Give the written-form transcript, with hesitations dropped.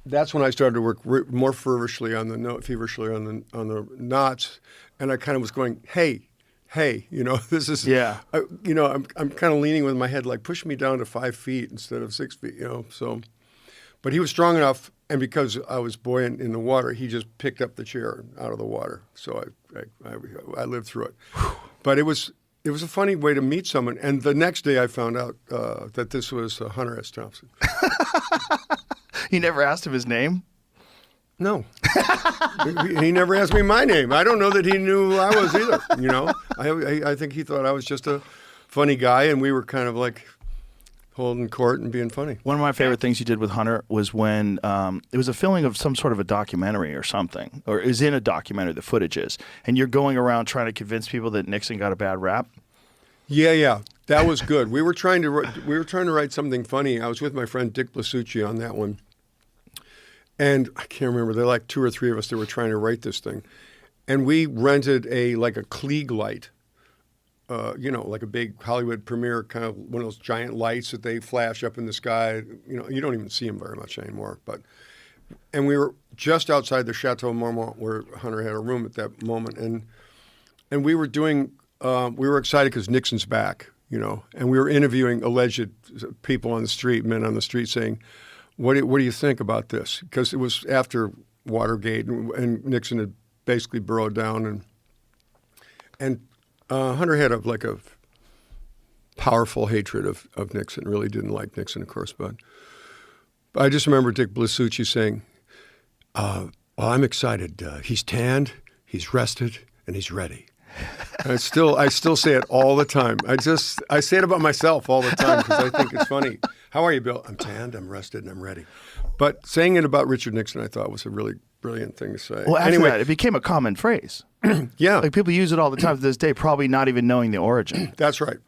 that's when I started to work more feverishly on the knots, and I kind of was going, hey, this is, Yeah. I'm kind of leaning with my head like, push me down to 5 feet instead of 6 feet, So, but he was strong enough, and because I was buoyant in the water, he just picked up the chair out of the water. So I lived through it. But it was a funny way to meet someone. And the next day I found out that this was Hunter S Thompson. You never asked him his name? No. He never asked me my name. I don't know that he knew who I was either, I think he thought I was just a funny guy, and we were kind of like holding court and being funny. One of my favorite things you did with Hunter was when it was a filming of some sort of a documentary or something, or it was in a documentary, the footage is, and you're going around trying to convince people that Nixon got a bad rap. Yeah. That was good. We were trying to write something funny. I was with my friend Dick Blasucci on that one. And I can't remember, there were like 2 or 3 of us that were trying to write this thing. And we rented a Klieg light, like a big Hollywood premiere, kind of one of those giant lights that they flash up in the sky. You don't even see them very much anymore. And we were just outside the Chateau Marmont where Hunter had a room at that moment. And we were we were excited because Nixon's back, and we were interviewing alleged people on the street, men on the street saying, what do you think about this? Because it was after Watergate, and Nixon had basically burrowed down, and Hunter had a powerful hatred of Nixon. Really didn't like Nixon, of course, but I just remember Dick Blasucci saying, "Well, I'm excited. He's tanned, he's rested, and he's ready." And I still say it all the time. I say it about myself all the time because I think it's funny. How are you, Bill? I'm tanned, I'm rested, and I'm ready. But saying it about Richard Nixon, I thought was a really brilliant thing to say. Well, after that, it became a common phrase. Yeah. Like people use it all the time to this day, probably not even knowing the origin. That's right.